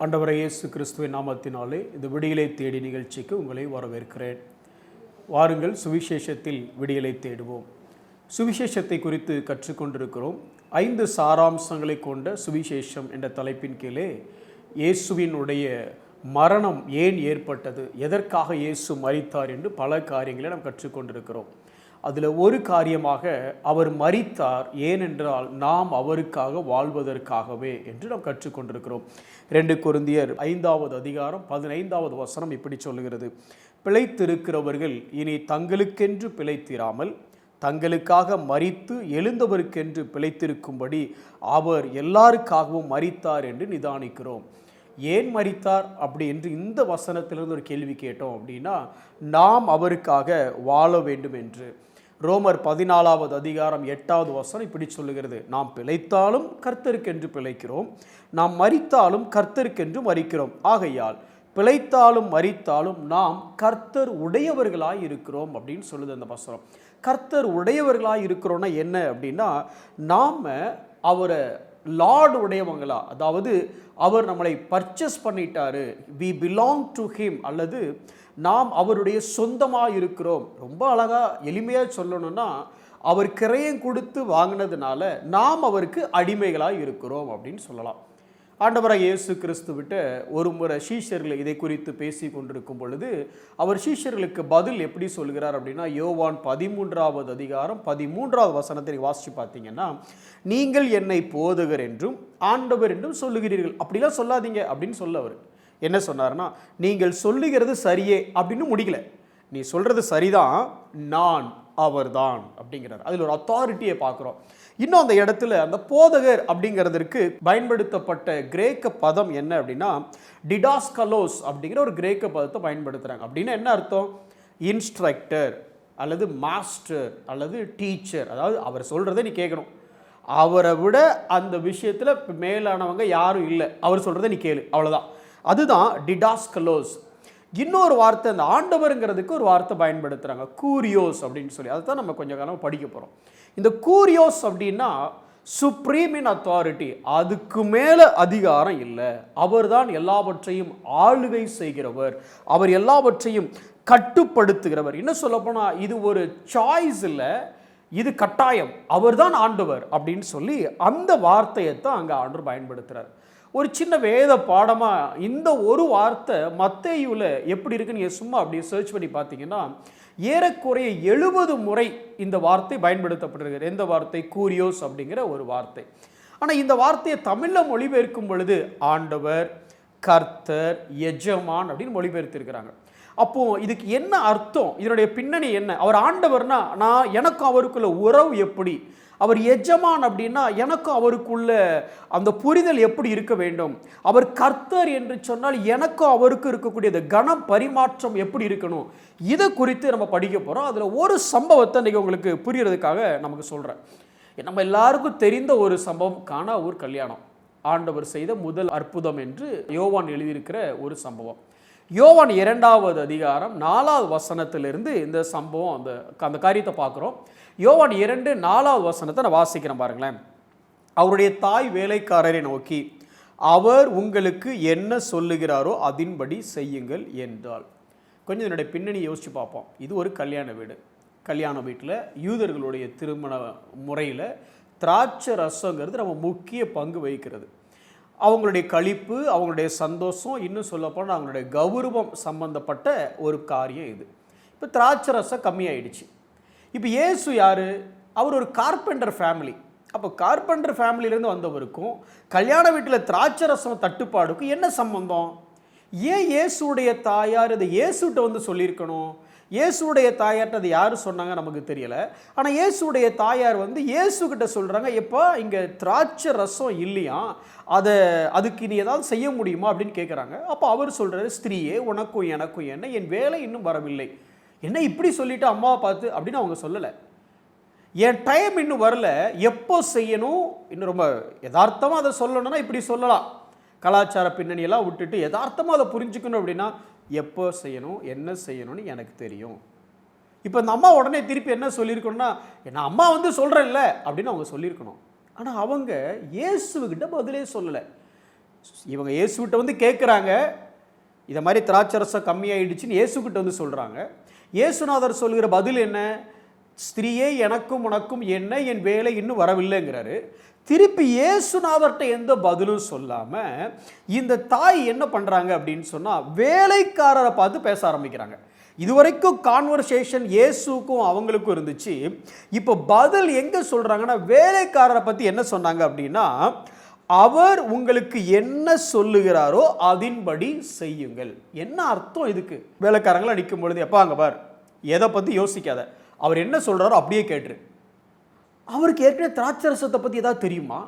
ஆண்டவரை இயேசு கிறிஸ்துவின் நாமத்தினாலே இந்த விடியலை தேடி நிகழ்ச்சிக்கு உங்களை வரவேற்கிறேன். வாருங்கள், சுவிசேஷத்தில் விடியலை தேடுவோம். சுவிசேஷத்தை குறித்து கற்றுக்கொண்டிருக்கிறோம். 5 சாராம்சங்களை கொண்ட சுவிசேஷம் என்ற தலைப்பின் கீழே இயேசுவினுடைய மரணம் ஏன் ஏற்பட்டது, எதற்காக இயேசு மரித்தார் என்று பல காரியங்களை நாம் கற்றுக்கொண்டிருக்கிறோம். அதில் ஒரு காரியமாக அவர் மரித்தார் ஏனென்றால் நாம் அவருக்காக வாழ்வதற்காகவே என்று நாம் கற்றுக்கொண்டிருக்கிறோம். 2 கொரிந்தியர் 5வது அதிகாரம் 15வது வசனம் இப்படி சொல்லுகிறது: பிழைத்திருக்கிறவர்கள் இனி தங்களுக்கென்று பிழைத்திராமல் தங்களுக்காக மரித்து எழுந்தவருக்கென்று பிழைத்திருக்கும்படி அவர் எல்லாருக்காகவும் மரித்தார் என்று நிதானிக்கிறோம். ஏன் மரித்தார் அப்படி என்று இந்த வசனத்திலிருந்து ஒரு கேள்வி கேட்டோம் அப்படின்னா, நாம் அவருக்காக வாழ வேண்டும் என்று. ரோமர் 14வது அதிகாரம் 8வது வசனம் இப்படி சொல்லுகிறது: நாம் பிழைத்தாலும் கர்த்தருக்கென்று பிழைக்கிறோம், நாம் மரித்தாலும் கர்த்தருக்கென்று மரிக்கிறோம். ஆகையால் பிழைத்தாலும் மரித்தாலும் நாம் கர்த்தர் உடையவர்களாய் இருக்கிறோம் அப்படின்னு சொல்லுது அந்த வசனம். கர்த்தர் உடையவர்களாய் இருக்கிறோன்னா என்ன அப்படின்னா, நாம் அவரை லார்டு உடையவங்களா, அதாவது அவர் நம்மளை பர்ச்சேஸ் பண்ணிட்டாரு, வி பிலாங் டு ஹிம், அல்லது நாம் அவருடைய சொந்தமாக இருக்கிறோம். ரொம்ப அழகாக எளிமையாக சொல்லணும்னா, அவர் கிரயம் கொடுத்து வாங்கினதுனால நாம் அவருக்கு அடிமைகளாக இருக்கிறோம் அப்படின்னு சொல்லலாம். ஆண்டவராக இயேசு கிறிஸ்துவிட்ட ஒரு முறை சீஷர்கள் இதை குறித்து பேசி கொண்டிருக்கும் பொழுது அவர் சீஷர்களுக்கு பதில் எப்படி சொல்கிறார் அப்படின்னா, யோவான் 13வது அதிகாரம் 13வது வசனத்தை வாசித்து பார்த்தீங்கன்னா, நீங்கள் என்னை போதகர் என்றும் ஆண்டவர் என்றும் சொல்லுகிறீர்கள், அப்படிலாம் சொல்லாதீங்க அப்படின்னு சொல்ல அவர் என்ன சொன்னார்னா, நீங்கள் சொல்லுகிறது சரியே அப்படின்னு முடிக்கல, நீ சொல்கிறது சரிதான், நான் அவர்தான் அப்படிங்கிறார். அதில் ஒரு அத்தாரிட்டியை பார்க்குறோம். இன்னும் அந்த இடத்துல அந்த போதகர் அப்படிங்கிறதுக்கு பயன்படுத்தப்பட்ட கிரேக்க பதம் என்ன அப்படின்னா, டிடாஸ்கலோஸ் அப்படிங்கிற ஒரு கிரேக்க பதத்தை பயன்படுத்துகிறாங்க. அப்படின்னா என்ன அர்த்தம்? இன்ஸ்ட்ரக்டர் அல்லது மாஸ்டர் அல்லது டீச்சர். அதாவது அவர் சொல்கிறத நீ கேட்கணும், அவரை விட அந்த விஷயத்தில் மேலானவங்க யாரும் இல்லை, அவர் சொல்கிறத நீ கேளு, அவ்வளோதான். அதுதான் டிடாஸ்கலோஸ். இன்னொரு வார்த்தை, அந்த ஆண்டவருங்கிறதுக்கு ஒரு வார்த்தை பயன்படுத்துகிறாங்க, கூரியோஸ் அப்படின்னு சொல்லி. அதை தான் நம்ம கொஞ்சம் காலம் படிக்க போகிறோம். இந்த கூரியோஸ் அப்படின்னா சுப்ரீம் இன் அத்தாரிட்டி, அதுக்கு மேலே அதிகாரம் இல்லை, அவர் தான் எல்லாவற்றையும் ஆளுகை செய்கிறவர், அவர் எல்லாவற்றையும் கட்டுப்படுத்துகிறவர். இன்னும் சொல்லப்போனால் இது ஒரு சாய்ஸ் இல்லை, இது கட்டாயம், அவர் தான் ஆண்டவர் அப்படின்னு சொல்லி அந்த வார்த்தையை தான் அங்கே ஆண்டவர் பயன்படுத்துகிறார். ஒரு சின்ன வேத பாடமாக இந்த ஒரு வார்த்தை மத்தேயுவில் எப்படி இருக்குன்னு நீங்கள் சும்மா அப்படியே சர்ச் பண்ணி பார்த்தீங்கன்னா, ஏறக்குறைய 70 முறை இந்த வார்த்தை பயன்படுத்தப்பட்டிருக்கு. எந்த வார்த்தை? கூரியோஸ் அப்படிங்கிற ஒரு வார்த்தை. ஆனால் இந்த வார்த்தையை தமிழில் மொழிபெயர்க்கும் பொழுது ஆண்டவர், கர்த்தர், எஜமான் அப்படின்னு மொழிபெயர்த்திருக்கிறாங்க. அப்போது இதுக்கு என்ன அர்த்தம், இதனுடைய பின்னணி என்ன? அவர் ஆண்டவர்னா நான் எனக்கும் அவருக்குள்ள உறவு எப்படி, அவர் எஜமான் அப்படின்னா எனக்கும் அவருக்குள்ள அந்த புரிதல் எப்படி இருக்க வேண்டும், அவர் கர்த்தர் என்று சொன்னால் எனக்கும் அவருக்கு இருக்கக்கூடிய அந்த கன பரிமாற்றம் எப்படி இருக்கணும், இதை குறித்து நம்ம படிக்க போகிறோம். அதில் ஒரு சம்பவத்தை இன்றைக்கி உங்களுக்கு புரியறதுக்காக நமக்கு சொல்கிறேன். நம்ம எல்லாருக்கும் தெரிந்த ஒரு சம்பவம், கானா ஊர் கல்யாணம், ஆண்டவர் செய்த முதல் அற்புதம் என்று யோவான் எழுதியிருக்கிற ஒரு சம்பவம். யோவான் 2வது அதிகாரம் 4வது வசனத்திலிருந்து இந்த சம்பவம் அந்த காரியத்தை பார்க்குறோம். யோவான் 2:4வது வசனத்தை நான் வாசிக்கிறேன் பாருங்களேன். அவருடைய தாய் வேலைக்காரரை நோக்கி, அவர் உங்களுக்கு என்ன சொல்லுகிறாரோ அதின்படி செய்யுங்கள் என்றாள். கொஞ்சம் என்னுடைய பின்னணி யோசித்து பார்ப்போம். இது ஒரு கல்யாண வீடு. கல்யாண வீட்டில் யூதர்களுடைய திருமண முறையில் திராட்சை ரசங்கிறது நம்ம முக்கிய பங்கு வகிக்கிறது. அவங்களுடைய களிப்பு, அவங்களுடைய சந்தோஷம், இன்னும் சொல்லப்போனால் அவங்களுடைய கௌரவம் சம்பந்தப்பட்ட ஒரு காரியம் இது. இப்போ திராட்சை ரசம் கம்மியாயிடுச்சு. இப்போ இயேசு யார்? அவர் ஒரு கார்பெண்டர் ஃபேமிலி. அப்போ கார்பெண்டர் ஃபேமிலியிலேருந்து வந்தவருக்கும் கல்யாண வீட்டில் திராட்சை ரசம் தட்டுப்பாடுக்கும் என்ன சம்பந்தம்? ஏன் இயேசுடைய தாயார் இதை இயேசுகிட்ட வந்து சொல்லியிருக்கணும்? இயேசுடைய தாயார்கிட்ட அது யார் சொன்னாங்க நமக்கு தெரியலை. ஆனால் இயேசுடைய தாயார் வந்து இயேசுக்கிட்ட சொல்கிறாங்க, எப்போ இங்கே திராட்சை ரசம் இல்லையா, அதுக்கு நீ ஏதாவது செய்ய முடியுமா அப்படின்னு கேட்குறாங்க. அப்போ அவர் சொல்கிறாரு, ஸ்திரீயே உனக்கும் எனக்கும் என்ன, என் வேலை இன்னும் வரவில்லை. என்ன இப்படி சொல்லிவிட்டு அம்மாவை பார்த்து அப்படின்னு அவங்க சொல்லலை. என் டைம் இன்னும் வரல, எப்போ செய்யணும், இன்னும் ரொம்ப யதார்த்தமாக அதை சொல்லணும்னா இப்படி சொல்லலாம். கலாச்சார பின்னணியெல்லாம் விட்டுட்டு யதார்த்தமாக அதை புரிஞ்சுக்கணும் அப்படின்னா, எப்போ செய்யணும், என்ன செய்யணும்னு எனக்கு தெரியும். இப்போ இந்த அம்மா உடனே திருப்பி என்ன சொல்லியிருக்கணும்னா, நான் அம்மா வந்து சொல்கிறேன்ல அப்படின்னு அவங்க சொல்லியிருக்கணும். ஆனால் அவங்க இயேசுக்கிட்ட பதிலே சொல்லலை. இவங்க இயேசுகிட்ட வந்து கேட்குறாங்க, இதை மாதிரி திராட்சரசம் கம்மியாயிடுச்சுன்னு இயேசுகிட்ட வந்து சொல்கிறாங்க. இயேசுநாதர் சொல்கிற பதில் என்ன? ஸ்திரீயே, எனக்கும் உனக்கும் என்ன, என் வேலை இன்னும் வரவில்லைங்கிறாரு. திருப்பி இயேசுநாதர்கிட்ட எந்த பதிலும் சொல்லாமல் இந்த தாய் என்ன பண்ணுறாங்க அப்படின்னு சொன்னால், வேலைக்காரரை பார்த்து பேச ஆரம்பிக்கிறாங்க. இதுவரைக்கும் கான்வர்சேஷன் இயேசுக்கும் அவங்களுக்கும் இருந்துச்சு. இப்போ பதில் எங்கே சொல்கிறாங்கன்னா, வேலைக்காரரை பற்றி என்ன சொன்னாங்க அப்படின்னா, அவர் உங்களுக்கு என்ன சொல்லுகிறாரோ அதன்படி செய்யுங்கள். என்ன அர்த்தம் இதுக்கு? வேலைக்காரங்களாம் நிற்கும் பொழுது, எப்பா அங்கே பார், எதை பற்றி யோசிக்காத, அவர் என்ன சொல்கிறாரோ அப்படியே கேட்டுரு. அவருக்கு ஏற்கனவே திராட்சரசத்தை பற்றி ஏதாவது தெரியுமா?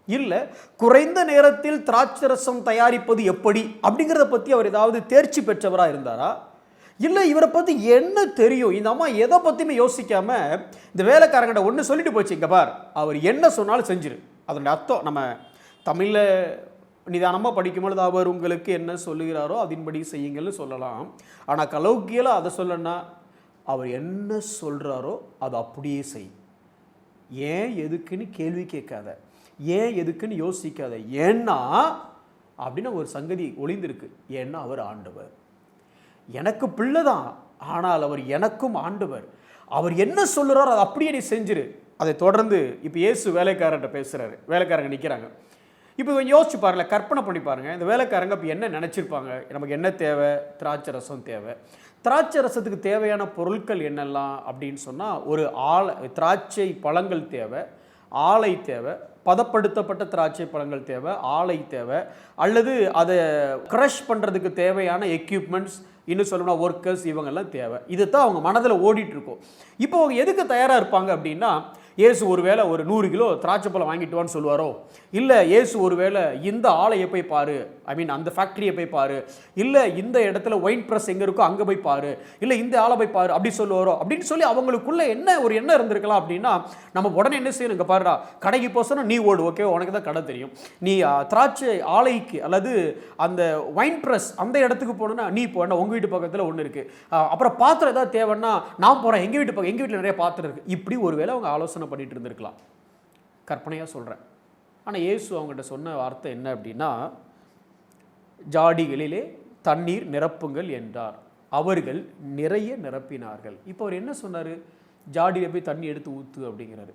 இல்லை. குறைந்த நேரத்தில் திராட்சரசம் தயாரிப்பது எப்படி அப்படிங்கிறத பற்றி அவர் ஏதாவது தேர்ச்சி பெற்றவராக இருந்தாரா? இல்லை, இவரை பற்றி என்ன தெரியும்? இந்த அம்மா எதை பற்றியுமே யோசிக்காமல் இந்த வேலைக்காரங்கிட்ட ஒன்று சொல்லிட்டு போச்சு, இங்கே பார், அவர் என்ன சொன்னாலும் செஞ்சிரு. அதனுடைய அர்த்தம் நம்ம தமிழில் நிதானமாக படிக்கும்பொழுது, அவர் உங்களுக்கு என்ன சொல்லுகிறாரோ அதன்படி செய்யுங்கள்னு சொல்லலாம். ஆனால் கலோக்கியில் அதை சொல்லணும்னா, அவர் என்ன சொல்கிறாரோ அதை அப்படியே செய். ஏன் எதுக்குன்னு கேள்வி கேட்காத, ஏன் எதுக்குன்னு யோசிக்காத. ஏன்னா அப்படின்னு ஒரு சங்கதி ஒளிந்திருக்கு. ஏன்னா அவர் ஆண்டவர், எனக்கு பிள்ளை தான், ஆனால் அவர் எனக்கும் ஆண்டவர். அவர் என்ன சொல்கிறாரோ அதை அப்படியே நீ செஞ்சிரு. அதை தொடர்ந்து இப்போ இயேசு வேலைக்காரர்கிட்ட பேசுகிறாரு. வேலைக்காரங்க நிற்கிறாங்க. இப்போ கொஞ்சம் யோசிச்சு பாருங்கள், கற்பனை பண்ணி பாருங்கள், இந்த வேலைக்காரங்க இப்போ என்ன நினச்சிருப்பாங்க? நமக்கு என்ன தேவை? திராட்சை ரசம் தேவை. திராட்சை ரசத்துக்கு தேவையான பொருட்கள் என்னெல்லாம் அப்படின்னு சொன்னால், ஒரு திராட்சை பழங்கள் தேவை, ஆலை தேவை, பதப்படுத்தப்பட்ட திராட்சை பழங்கள் தேவை, ஆலை தேவை, அல்லது அதை க்ரஷ் பண்ணுறதுக்கு தேவையான எக்யூப்மெண்ட்ஸ், இன்னும் சொல்லணும்னா ஒர்க்கர்ஸ், இவங்கெல்லாம் தேவை. இது தான் அவங்க மனதில் ஓடிட்டுருக்கோம். இப்போ அவங்க எதுக்கு தயாராக இருப்பாங்க அப்படின்னா, இயேசு ஒருவேளை ஒரு 100 கிலோ திராட்சை பழம் வாங்கிட்டு சொல்லுவாரோ, இல்லை இயேசு ஒருவேளை இந்த ஆலையை போய் பாரு, அந்த ஃபேக்ட்ரியை போய் பாரு, இல்லை இந்த இடத்துல ஒயின் ப்ரெஸ் எங்கே இருக்கோ அங்கே போய் பாரு, இல்லை இந்த ஆளை போய் பாரு அப்படி சொல்லுவாரோ அப்படின்னு சொல்லி அவங்களுக்குள்ள என்ன ஒரு எண்ணம் இருந்திருக்கலாம் அப்படின்னா, நம்ம உடனே என்ன செய்யணும்? இங்கே பாருடா, கடைக்கு போசனா நீ ஓடு, ஓகே, உனக்கு தான் கடை தெரியும். நீ திராட்சை ஆலைக்கு அல்லது அந்த ஒயின் ப்ரெஸ் அந்த இடத்துக்கு போகணுன்னா நீ போனா, உங்கள் வீட்டு பக்கத்தில் ஒன்று இருக்குது. அப்புறம் பாத்திரம் ஏதாவது தேவைன்னா நான் போகிறேன், எங்கள் வீட்டில் நிறைய பாத்திரம் இருக்குது. இப்படி ஒரு வேளை அவங்க ஆலோசனை பண்ணிட்டு இருந்திருக்கலாம், கற்பனையாக சொல்கிறேன். ஆனால் இயேசு அவங்ககிட்ட சொன்ன வார்த்தை என்ன அப்படின்னா, ஜாடிகளிலே தண்ணீர் நிரப்புங்கள் என்றார். அவர்கள் நிறைய நிரப்பினார்கள். இப்போ அவர் என்ன சொன்னார்? ஜாடியில் போய் தண்ணி எடுத்து ஊற்று அப்படிங்கிறாரு.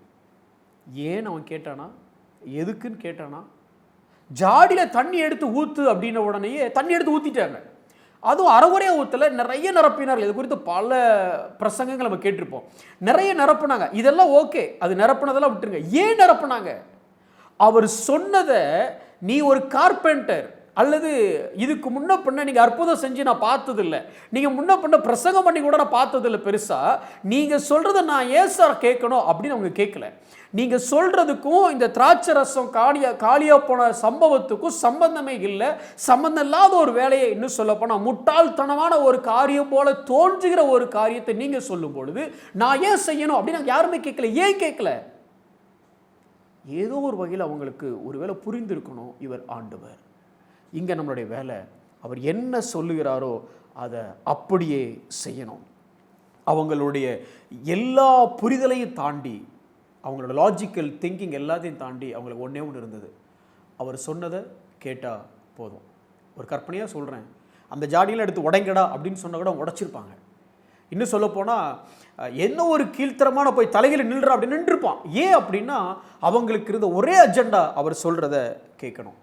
ஏன் அவன் கேட்டானா? எதுக்குன்னு கேட்டானா? ஜாடியில் தண்ணி எடுத்து ஊற்று அப்படின்ன உடனேயே தண்ணி எடுத்து ஊற்றிட்டாங்க. அதுவும் அறகுறையாக ஊற்றல, நிறைய நிரப்பினார்கள். இது குறித்து பல பிரசங்கங்கள் நம்ம கேட்டிருப்போம். நிறைய நிரப்புனாங்க. இதெல்லாம் ஓகே, அது நிரப்புனதெல்லாம் விட்டுருங்க. ஏன் நிரப்புனாங்க? அவர் சொன்னதை, நீ ஒரு கார்பெண்டர் அல்லது இதுக்கு முன்ன பண்ண நீங்கள் அற்புதம் செஞ்சு நான் பார்த்ததில்லை, நீங்கள் முன்ன பண்ண பிரசங்கம் பண்ணி கூட நான் பார்த்ததில்லை பெருசாக, நீங்கள் சொல்கிறத நான் ஏன் சார் கேட்கணும் அப்படின்னு அவங்க கேட்கல. நீங்கள் சொல்கிறதுக்கும் இந்த திராட்சை ரசம் காலியாக போன சம்பவத்துக்கும் சம்பந்தமே இல்லை. சம்பந்தம் இல்லாத ஒரு வேலையை, இன்னும் சொல்ல போனால் முட்டாள்தனமான ஒரு காரியம் போல தோன்றுகிற ஒரு காரியத்தை நீங்கள் சொல்லும் பொழுது நான் ஏன் செய்யணும் அப்படின்னு யாருமே கேட்கல. ஏன் கேட்கல? ஏதோ ஒரு வகையில் அவங்களுக்கு ஒரு வேளை புரிந்திருக்கணும், இவர் ஆண்டவர். இங்கே நம்மளுடைய வேலை, அவர் என்ன சொல்லுகிறாரோ அதை அப்படியே செய்யணும். அவங்களுடைய எல்லா புரிதலையும் தாண்டி, அவங்களோட லாஜிக்கல் திங்கிங் எல்லாத்தையும் தாண்டி அவங்களுக்கு ஒன்றே ஒன்று இருந்தது. அவர் சொன்னதை கேட்டால் போதும். ஒரு கற்பனையாக சொல்கிறேன், அந்த ஜாடியில் எடுத்து உடைங்கடா அப்படின்னு சொன்ன கூட உடைச்சிருப்பாங்க. இன்னும் சொல்லப்போனால் என்ன ஒரு கீழ்த்தரமான போய் தலையில் நில்ற அப்படின்னு நின்றுருப்பான். ஏன் அப்படின்னா அவங்களுக்கு இருந்த ஒரே அஜெண்டா அவர் சொல்கிறத கேட்கணும்.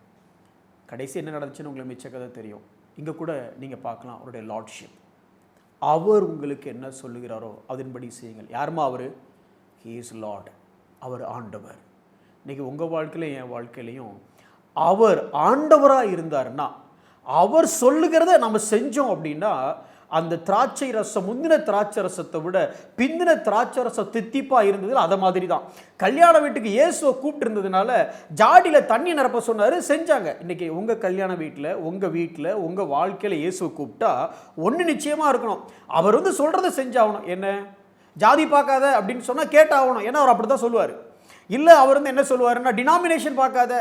கடைசி என்ன நடந்துச்சுன்னு உங்களுக்கு மிச்ச கதை தெரியும். இங்கே கூட நீங்கள் பார்க்கலாம் அவருடைய லார்ட்ஷிப். அவர் உங்களுக்கு என்ன சொல்லுகிறாரோ அதன்படி செய்யுங்கள். யாருமா அவர்? He is lord. அவர் ஆண்டவர். இன்றைக்கி உங்கள் வாழ்க்கையிலையும் என் வாழ்க்கையிலையும் அவர் ஆண்டவராக இருந்தார்னா, அவர் சொல்லுகிறத நம்ம செஞ்சோம் அப்படின்னா, அந்த திராட்சை ரசம் முந்தின திராட்சை ரசத்தை விட பிந்தின திராட்சை ரசம் தித்திப்பாக இருந்தது. அதை மாதிரி தான் கல்யாண வீட்டுக்கு இயேசுவை கூப்பிட்டு இருந்ததுனால ஜாடியில் தண்ணி நிரப்ப சொன்னார், செஞ்சாங்க. இன்றைக்கி உங்கள் கல்யாண வீட்டில், உங்கள் வாழ்க்கையில் இயேசுவை கூப்பிட்டா ஒன்று நிச்சயமாக இருக்கணும், அவர் சொல்கிறத செஞ்சாகணும். என்ன? ஜாதி பார்க்காத அப்படின்னு சொன்னால் கேட்டாகணும். ஏன்னா அவர் அப்படி தான் சொல்லுவார். இல்லை, அவர் என்ன சொல்லுவாருன்னா, டினாமினேஷன் பார்க்காத,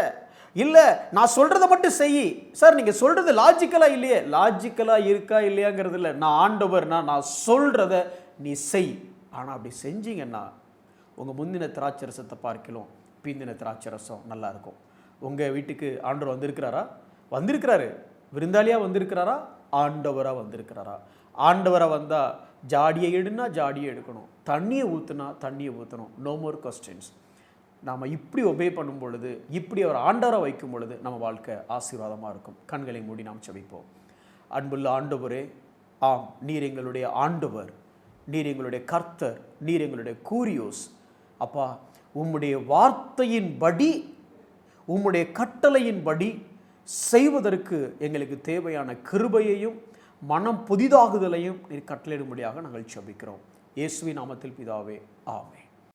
இல்லை நான் சொல்கிறத மட்டும் செய். சார் நீங்கள் சொல்கிறது லாஜிக்கலாக இல்லையே. லாஜிக்கலாக இருக்கா இல்லையாங்கிறது இல்லை, நான் ஆண்டவர்னா நான் சொல்கிறத நீ செய். ஆனால் அப்படி செஞ்சீங்கன்னா உங்கள் முந்தின திராட்சை ரசத்தை பார்க்கலாம் பிந்தின திராட்சை ரசம் நல்லாயிருக்கும். உங்கள் வீட்டுக்கு ஆண்டவர் வந்திருக்கிறாரா? வந்திருக்கிறாரு. விருந்தாளியாக வந்திருக்கிறாரா? ஆண்டவராக வந்திருக்கிறாரா? ஆண்டவராக வந்தால் ஜாடியை எடுனா ஜாடியை எடுக்கணும், தண்ணியை ஊற்றுனா தண்ணியை ஊற்றணும். No more questions. நாம் இப்படி ஒபே பண்ணும் பொழுது, இப்படி அவர் ஆண்டவராக வைக்கும் பொழுது நம்ம வாழ்க்கை ஆசீர்வாதமாக இருக்கும். கண்களை மூடி நாம் ஜெபிப்போம். அன்புள்ள ஆண்டவரே, ஆம், நீர் எங்களுடைய ஆண்டவர், நீர் எங்களுடைய கர்த்தர், நீர் எங்களுடைய கூரியோஸ். அப்பா, உம்முடைய வார்த்தையின்படி, உம்முடைய கட்டளையின்படி செய்வதற்கு எங்களுக்கு தேவையான கிருபையையும் மனம் புதிதாகுதலையும் நீர் கட்டளையிடும்படியாக நாங்கள் ஜெபிக்கிறோம். இயேசுவின் நாமத்தில் பிதாவே, ஆமென்.